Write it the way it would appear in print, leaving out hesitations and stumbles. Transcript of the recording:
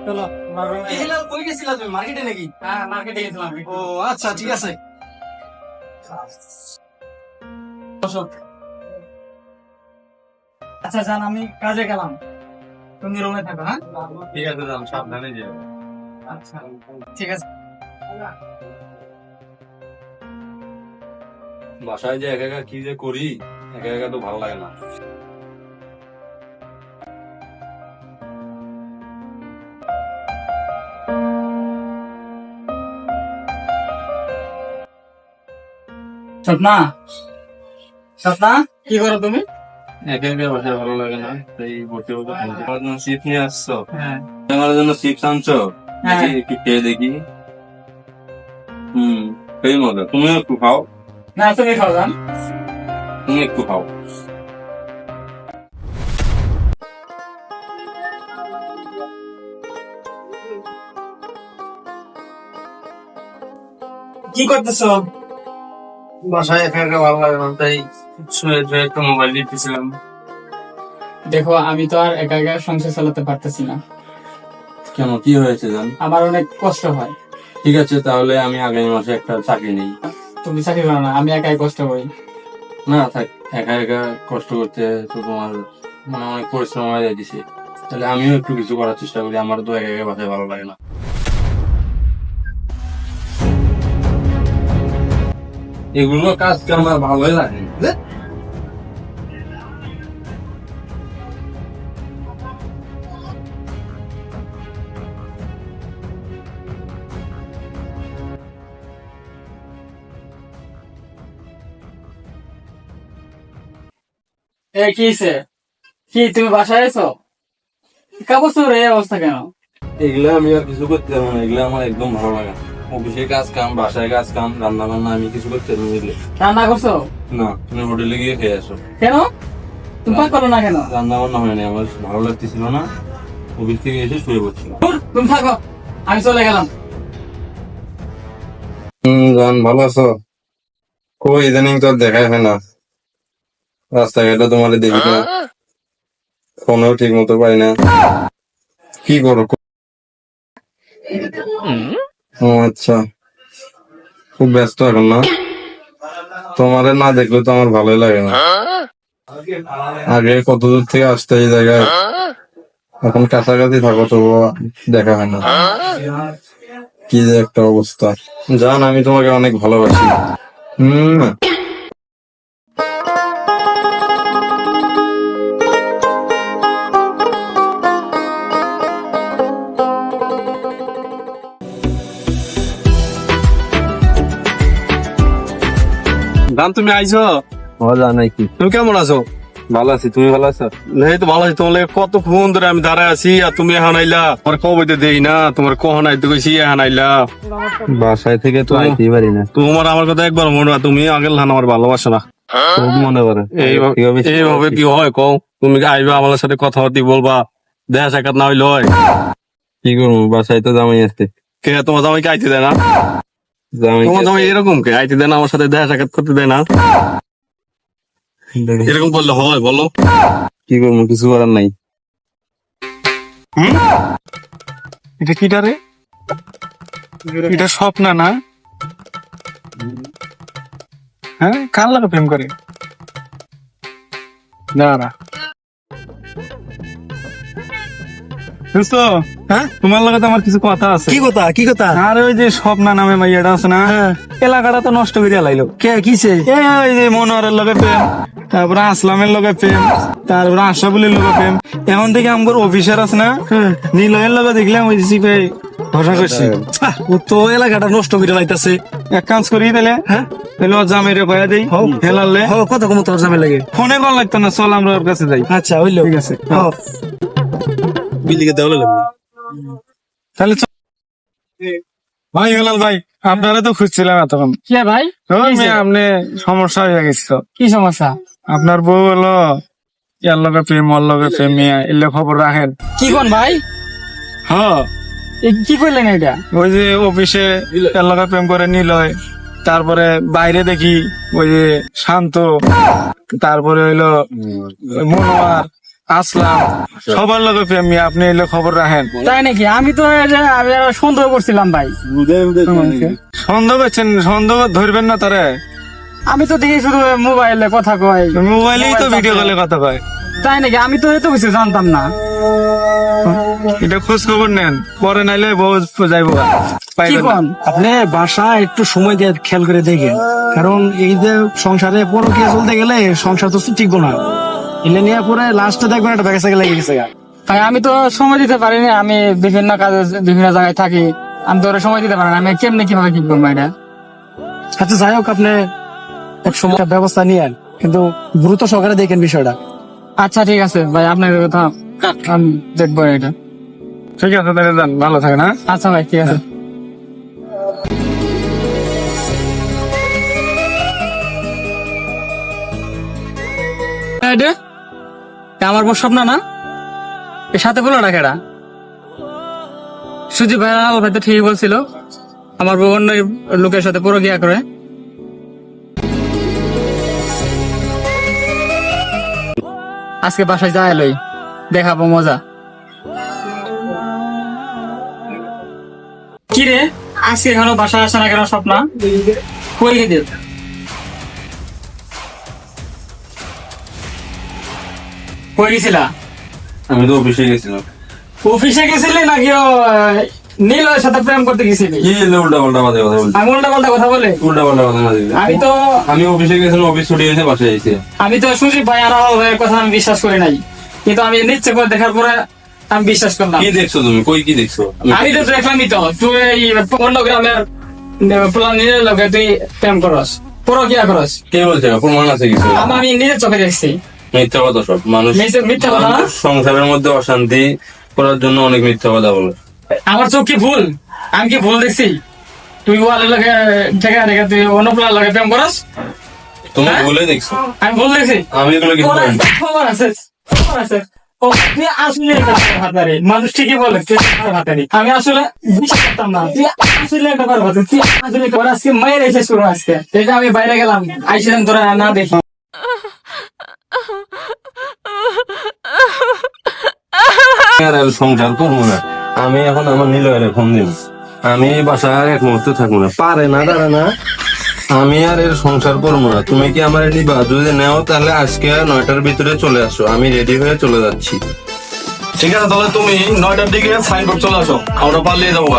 চলো কই গেছিলা তুমি, মার্কেটে নাকি? হ্যাঁ মার্কেটে গেছিলাম ও আচ্ছা, ঠিক আছে। আচ্ছা জান, আমি কাজে গেলাম, তুমি রুমে থাকো। হ্যাঁ ঠিক আছে, যান, সাবধানে যেও। আচ্ছা ঠিক আছে। বাসায় যে একা একা কি যে করি, একা একা তো ভালো লাগে না। স্বপ্না, স্বপ্না কি করো তুমি? একা একা বাসায় ভালো লাগে না, তাই বসে বসে ফোন আমার জন্য চিপস নিয়ে আসছো। হ্যাঁ আমার জন্য চিপস আনছো, হ্যাঁ। দেখি একটু খেয়ে দেখি। সেই মজা, তুমিও একটু খাও। না তুমি খাও জান। তুমি একটু খাও। কি করতেছো? বাসায় একা একা ভালো লাগে না, তাই শুয়ে শুয়ে একটু মোবাইল দেখতেছিলাম। দেখো আমি তো আর একা একা সংসার চালাতে পারতেছি না, কেন, কি হয়েছে জান? আমার অনেক কষ্ট হয়। ঠিক আছে, তাহলে আমি আগামী মাসে একটা চাকরি নেই। তুমি চাকরি করো না, আমি একাই কষ্ট করি। না থাক, একা একা কষ্ট করতে তো তোমার মানে অনেক পরিশ্রম হয়ে যাইতেছে, তাহলে আমিও একটু কিছু করার চেষ্টা করি। আমার তো একা একা বাসায় ভালো লাগে না। এগুলো কাজ কি আমার ভালোই লাগে। কি হইছে? কি তুমি বাসায় এসো? কাপড় চোপড় এই অবস্থা কেন? এগুলো আমি আর কিছু করতে পারবো না, এগুলো আমার একদম ভালো লাগে না। অফিসের কাজ কাম, বাসায় কাজ কাম, রান্না বান্না আমি কিছু করতে পারবো না এগুলো। রান্না করছো? না, তুমি হোটেলে গিয়ে খেয়ে আসো। কেন? তুমি পাক করো না কেন? রান্না বান্না হয়নি, আমার ভালো লাগতেছিল না, অফিস থেকে এসে শুয়ে পড়ছিলাম। ধুর, তুমি থাকো, আমি চলে গেলাম। জান, ভালো আছো? কই ইদানিং তো আর দেখাই হয় না, রাস্তাঘাটে তোমার দেখি না, ফোনেও ঠিক মতো পাই না। কি করো? ও আচ্ছা, খুব ব্যস্ত এখন না? তোমারে না দেখলে তো আমার ভালোই লাগে না। আগে কত দূর থেকে আসতে এই জায়গায়, এখন কাছাকাছি থাকো তবুও দেখা হয় না। কি যে একটা অবস্থা। জান, আমি তোমাকে অনেক ভালোবাসি। হম। গান তুমি আইছো? জানাই কি, তুমি কেমন আছো? ভালো আছি, তুমি ভালো আছো? এই তো ভালো আছি। তোমার লাগে কতক্ষণ ধরে আমি দাঁড়ায় আছি, আর তুমি এখন আইলা। তোমার কবে দেই না, তোমার কখন আইতে কইছি এখন আইলা। বাসায় থেকে তো আইতেই পারি না, তোমার আমার কথা একবার মনে হয়, তুমি আগের লান আমার ভালোবাসো না। খুব মনে করে। এইভাবে কি হয় কও? তুমি আইবা আমার সাথে কথাবার্তি বলবা, দেখা সাক্ষাৎ না হইলে হয়? কি করবো, বাসায় তো জামাই আসতে। কে তোমার জামাইকে আইতে দেয় না? জামাই তোমার জামাই এরকম কে আইতে দেয় না, আমার সাথে দেখা সাক্ষাৎ করতে দেয় না? এরকম করলে হয় বলো? কি করবো, কিছু করার নাই। এটা কিটা রে? এটা স্বপ্ন না? হ্যাঁ, কার লাগে প্রেম করে? না না দোস্ত, হ্যাঁ তোমার লগে তো আমার কিছু কথা আছে। কি কথা কি কথা? আরে ওই যে স্বপ্না নামে মাইয়াটা আছে না, এলাকাটা তো নষ্ট করিয়া লাইলো। কে কিছে? ওই যে মনোয়ারের লগে প্রেম, তারপরে আসলামের লগে প্রেম, তারপরে আশরাফুলের লগে প্রেম। এখন থেকে আমার অফিসার আছে না, নিলয়ের লগে দেখলাম ওই জিপে ঘোষণা করছি। ও তো এলাকাটা নষ্ট করে লাইতাছে। এক কাজ করি তাহলে, হ্যাঁ তাহলে ওর জামাইরে কয়া দেই, হেলালে হ কত কম তোর জামে লাগে। ফোনে কল লাগতো না, চল আমরা ওর কাছে যাই। আচ্ছা হইলো, ঠিক আছে, হ বিলিকে দেওয়া লাগবে। তাহলে চল। ভাই হেলাল ভাই, আপনারা তো খুঁজছিলাম এতক্ষণ। কে ভাই? ওই মেয়ে, আপনি সমস্যা হয়ে গেছে তো। কি সমস্যা? আপনার বউ হলো ইয়ার লগে প্রেম, ওর লগে প্রেম, মেয়ে এলে খবর রাখেন। কি কোন ভাই? হ্যাঁ, কি করলেন এটা? ওই যে অফিসে এর লগে প্রেম করে নিলয়, তারপরে বাইরে দেখি ওই যে শান্ত, তারপরে হইলো মনোয়ার, আসলাম সবার লগে প্রেম মিয়া, আপনি এলে খবর রাখেন। তাই নাকি? আমি তো এই যে আমি সন্দেহ করছিলাম ভাই। সন্দেহ করছেন, সন্দেহ ধরবেন না তারে। আমি তো দেখি শুধু মোবাইলে কথা কয়। মোবাইলেই তো ভিডিও কলে কথা কয়। তাই নাকি? আমি তো এত কিছু জানতাম না। এটা খোঁজ খবর নেন, পরে নাইলে বউ যাইবো কি পাইবেন না। কোন? আপনি বাসা একটু সময় দিয়ে খেয়াল করে দেখেন, কারণ এই যে সংসারে পরকীয়া চলতে গেলে সংসার তো টিকবো না। এলে নিয়ে পরে লাস্টে দেখবেন একটা ব্যাগে লেগে গেছে গা। ভাই আমি তো সময় দিতে পারিনি, আমি বিভিন্ন কাজে বিভিন্ন জায়গায় থাকি, আমি তো ওরা সময় দিতে পারি না। আমি কেমনে কিভাবে কি করবো এটা? আচ্ছা যাই হোক, আপনি এক সময় একটা ব্যবস্থা নিয়েন, কিন্তু গুরুত্ব সহকারে দেখেন বিষয়টা। আচ্ছা ঠিক আছে ভাই, আপনার কথা আমি দেখবো এটা। ঠিক আছে তাহলে যান, ভালো থাকেন। হ্যাঁ, আচ্ছা ভাই ঠিক আছে। আমার বউ স্বপ্ন না, এর সাথে বলো না কেডা? সুজি ভাই আল ভাই তো ঠিকই বলছিল, আমার বউ অন্য লোকের সাথে পুরো গিয়া করে। আজকে বাসায় যাই লই, দেখাবো মজা। কি রে, আজকে এখনো বাসায় আসে না কেন? স্বপ্ন কই গেছে? কই গেছিলা? আমি তো অফিসে গেছিলাম। অফিসে গেছিলি নাকি নীলয়ের সাথে প্রেম করতে গেছিলি? কি উল্টা পাল্টা বাজে কথা বলছি? আমি উল্টা পাল্টা কথা বলে? উল্টা পাল্টা কথা না দিলে। আমি তো আমি অফিসে গেছিলাম, অফিস ছুটি হয়েছে, বাসায় এসেছি। আমি তো সুজিত ভাই আর আমার ভাইয়ের কথা আমি বিশ্বাস করি নাই, কিন্তু আমি নিচ্ছে করে দেখার পরে আমি বিশ্বাস করলাম। কি দেখছো তুমি? কই কি দেখছো? আমি তো দেখলামই তো, তুই এই অন্য গ্রামের প্লান নিজের লোকে তুই প্রেম করস, পরকিয়া করস। কে বলছে? প্রমাণ আছে কিছু? আমি নিজের চোখে দেখছি। মিথ্যা কথা সব। মানুষ মিথ্যা কথা না? মানুষ সংসারের মধ্যে অশান্তি করার জন্য অনেক মিথ্যা কথা বলে। আমার চোখ কি ভুল? আমি কি ভুল দেখছি? তুই ওয়ালের লোকে ঠেকা রেখে তুই অন্য প্লান লোকে প্রেম করস? তুমি হ্যাঁ? ভুলে দেখছো। আমি ভুল দেখছি? আমি এগুলো কিছু খবর জানি না। আছে, খবর আছে, খবর আছে। ও, তুই আসলে একটা ভাতারি মানুষ, ঠিকই বলে তুই একটা ভাতারি। আমি আসলে বিশ্বাস করতাম না তুই আসলে একটা ভাতারি। তুই আসলে একটা ভাতারি। আজকে মায়ের এসে শুরু আজকে এটা আমি বাইরে গেলাম, আইসিলাম তোরা না দেখি। আর সংসার করবো না। আমি এখন আমার নিলয়ের ফোন দিব। আমি এই বাসায় আর এক মুহূর্তে থাকবো না। পারে না, দাঁড়া না। আমি আর এর সংসার করবো না। তুমি কি আমার নিবা? যদি নেও তাহলে আজকে 9টার ভিতরে চলে আসো, আমি রেডি হয়ে চলে যাচ্ছি। ঠিক আছে, তাহলে তুমি 9টার দিকে সাইনবোর্ড চলে আসো, আমরা পালিয়ে যাবো।